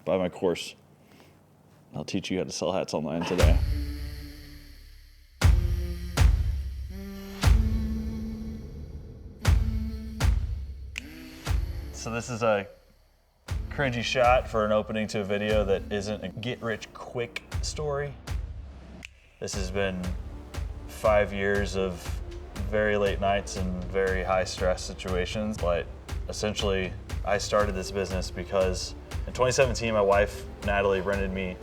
buy my course. I'll teach you how to sell hats online today. So this is a cringy shot for an opening to a video that isn't a get-rich-quick story. This has been 5 years of very late nights and very high-stress situations, but essentially I started this business because in 2017 my wife, Natalie, rented me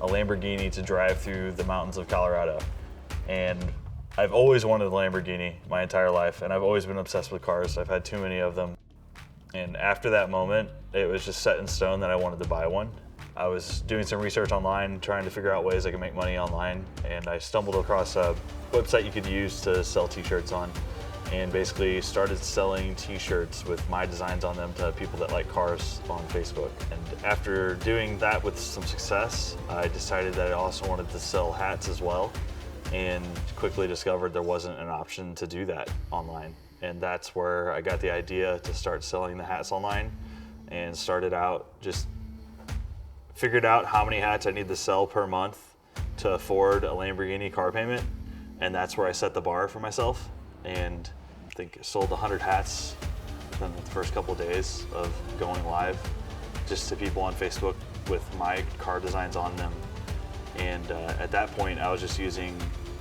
a Lamborghini to drive through the mountains of Colorado. And I've always wanted a Lamborghini my entire life, and I've always been obsessed with cars. I've had too many of them. And after that moment, it was just set in stone that I wanted to buy one. I was doing some research online, trying to figure out ways I could make money online, and I stumbled across a website you could use to sell t-shirts on, and basically started selling t-shirts with my designs on them to people that like cars on Facebook. And after doing that with some success, I decided that I also wanted to sell hats as well, and quickly discovered there wasn't an option to do that online. And that's where I got the idea to start selling the hats online, and started out just figured out how many hats I need to sell per month to afford a Lamborghini car payment, and that's where I set the bar for myself. And I think I sold 100 hats within the first couple of days of going live, just to people on Facebook with my car designs on them. And at that point, I was just using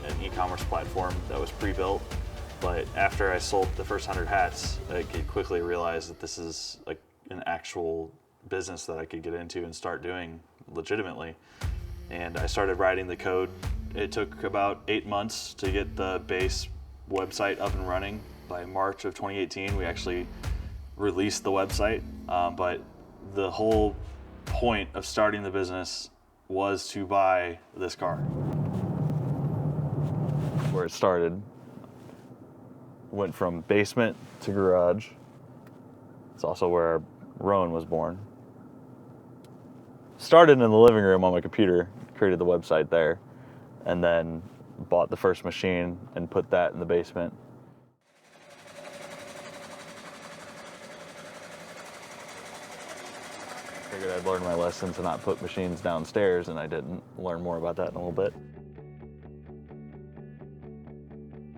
an e-commerce platform that was pre-built. But after I sold the first 100 hats, I could quickly realize that this is like an actual business that I could get into and start doing legitimately. And I started writing the code. It took about 8 months to get the base website up and running. By March of 2018, we actually released the website. But the whole point of starting the business was to buy this car. Where it started, went from basement to garage. It's also where Rowan was born. Started in the living room on my computer, created the website there, and then bought the first machine and put that in the basement. Figured I'd learned my lesson to not put machines downstairs, and I didn't. Learn more about that in a little bit.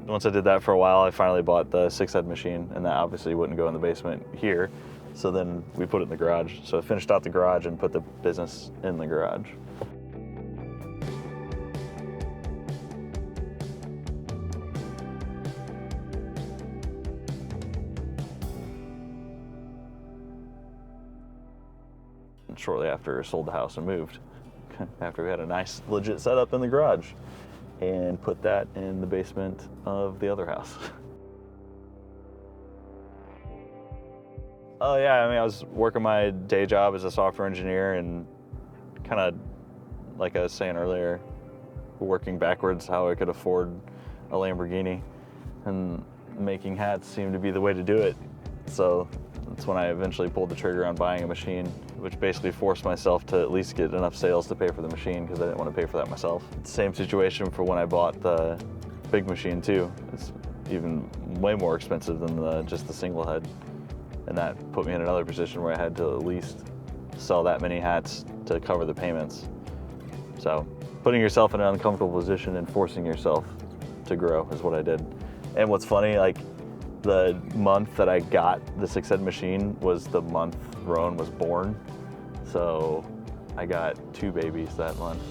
Once I did that for a while, I finally bought the 6-head machine, and that obviously wouldn't go in the basement here. So then we put it in the garage. So I finished out the garage and put the business in the garage. And shortly after, sold the house and moved. After we had a nice, legit setup in the garage, and put that in the basement of the other house. Oh yeah, I mean, I was working my day job as a software engineer, and kind of, like I was saying earlier, working backwards how I could afford a Lamborghini, and making hats seemed to be the way to do it. So that's when I eventually pulled the trigger on buying a machine, which basically forced myself to at least get enough sales to pay for the machine, because I didn't want to pay for that myself. Same situation for when I bought the big machine too. It's even way more expensive than just the single head. And that put me in another position where I had to at least sell that many hats to cover the payments. So putting yourself in an uncomfortable position and forcing yourself to grow is what I did. And what's funny, like the month that I got the 6-head machine was the month Rowan was born. So I got 2 babies that month.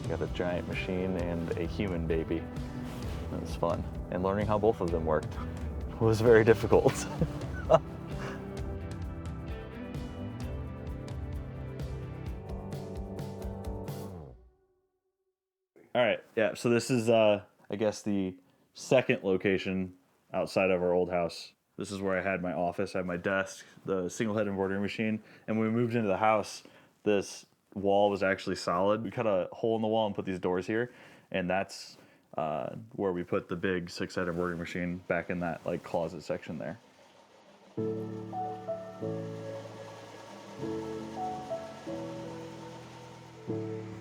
I got a giant machine and a human baby. It was fun. And learning how both of them worked was very difficult. All right, yeah, so this is, I guess, the second location outside of our old house. This is where I had my office, I had my desk, the single-head embroidery machine, and when we moved into the house, this wall was actually solid. We cut a hole in the wall and put these doors here, and that's where we put the big 6-head embroidery machine back in that like closet section there.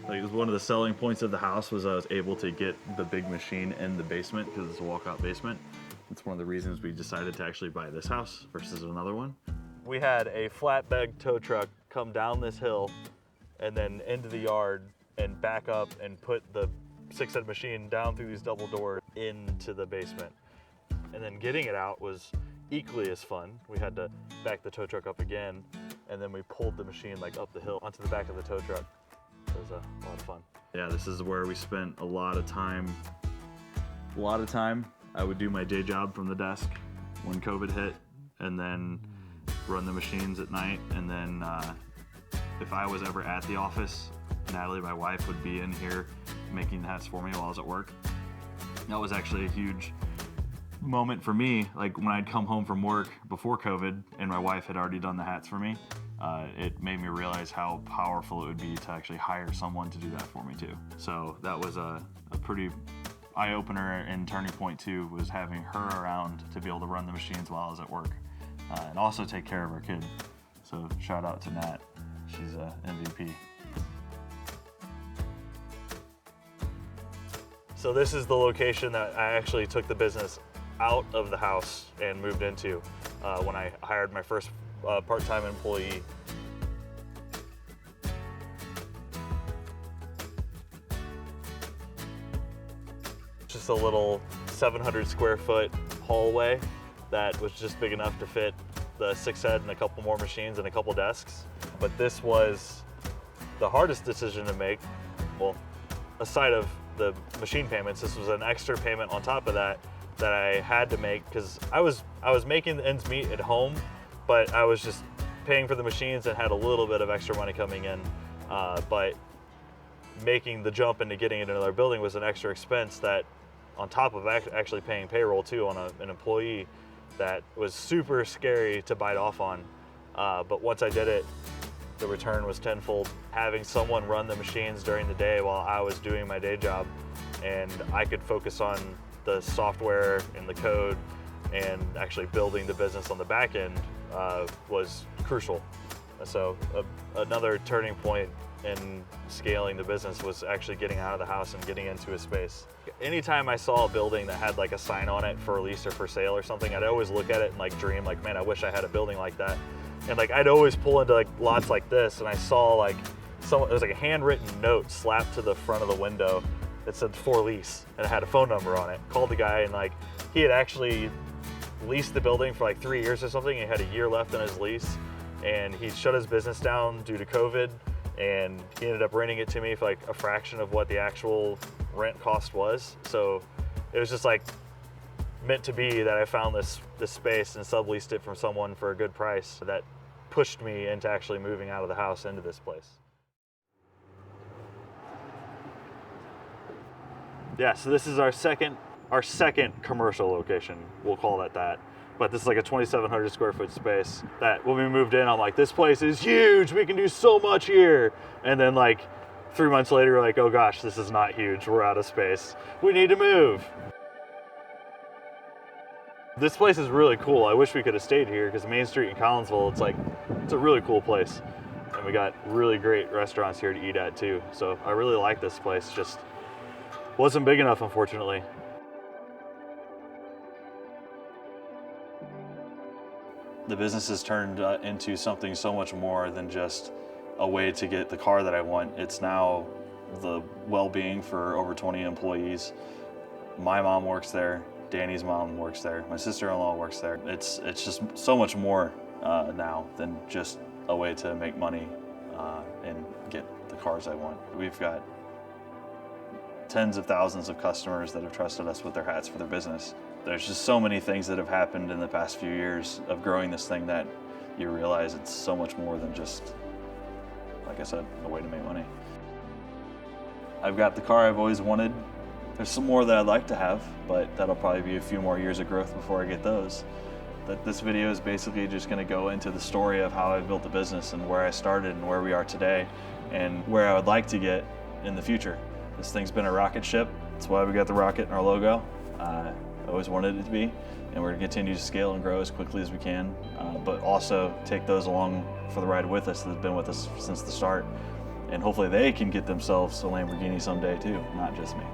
Like, it was one of the selling points of the house was I was able to get the big machine in the basement because it's a walkout basement. It's one of the reasons we decided to actually buy this house versus another one. We had a flatbed tow truck come down this hill and then into the yard and back up and put the 6-head machine down through these double doors into the basement. And then getting it out was equally as fun. We had to back the tow truck up again, and then we pulled the machine like up the hill onto the back of the tow truck. It was a lot of fun. Yeah, this is where we spent a lot of time. I would do my day job from the desk when COVID hit, and then run the machines at night. And then if I was ever at the office, Natalie, my wife, would be in here making the hats for me while I was at work. That was actually a huge moment for me. Like when I'd come home from work before COVID and my wife had already done the hats for me, it made me realize how powerful it would be to actually hire someone to do that for me too. So that was a pretty eye-opener and turning point too, was having her around to be able to run the machines while I was at work, and also take care of our kid. So shout out to Nat, she's a MVP. So this is the location that I actually took the business out of the house and moved into when I hired my first part-time employee. Just a little 700 square foot hallway that was just big enough to fit the 6-head and a couple more machines and a couple desks. But this was the hardest decision to make. Well, aside of the machine payments, this was an extra payment on top of that I had to make, because I was making the ends meet at home, but I was just paying for the machines and had a little bit of extra money coming in. But making the jump into getting into another building was an extra expense that, on top of actually paying payroll too on an employee, that was super scary to bite off on. But once I did it, the return was tenfold. Having someone run the machines during the day while I was doing my day job, and I could focus on the software and the code and actually building the business on the back end was crucial. So another turning point in scaling the business was actually getting out of the house and getting into a space. Anytime I saw a building that had like a sign on it for lease or for sale or something, I'd always look at it and like dream, like, man, I wish I had a building like that. And like I'd always pull into like lots like this, and I saw like there was like a handwritten note slapped to the front of the window that said for lease, and it had a phone number on it. Called the guy, and like he had actually leased the building for like 3 years or something. He had a year left on his lease, and he shut his business down due to COVID, and he ended up renting it to me for like a fraction of what the actual rent cost was. So it was just like meant to be that I found this space and subleased it from someone for a good price that pushed me into actually moving out of the house into this place. Yeah, so this is our second commercial location. We'll call it that. But this is like a 2,700 square foot space that when we moved in, I'm like, this place is huge. We can do so much here. And then like 3 months later, we're like, oh gosh, this is not huge. We're out of space. We need to move. This place is really cool. I wish we could have stayed here, because Main Street in Collinsville, it's a really cool place. And we got really great restaurants here to eat at too. So I really like this place. Just wasn't big enough, unfortunately. The business has turned into something so much more than just a way to get the car that I want. It's now the well-being for over 20 employees. My mom works there. Danny's mom works there. My sister-in-law works there. It's just so much more now than just a way to make money and get the cars I want. We've got tens of thousands of customers that have trusted us with their hats for their business. There's just so many things that have happened in the past few years of growing this thing that you realize it's so much more than just, like I said, a way to make money. I've got the car I've always wanted. There's some more that I'd like to have, but that'll probably be a few more years of growth before I get those. But this video is basically just going to go into the story of how I built the business and where I started and where we are today and where I would like to get in the future. This thing's been a rocket ship. That's why we got the rocket in our logo. I always wanted it to be, and we're going to continue to scale and grow as quickly as we can, but also take those along for the ride with us that have been with us since the start, and hopefully they can get themselves a Lamborghini someday too, not just me.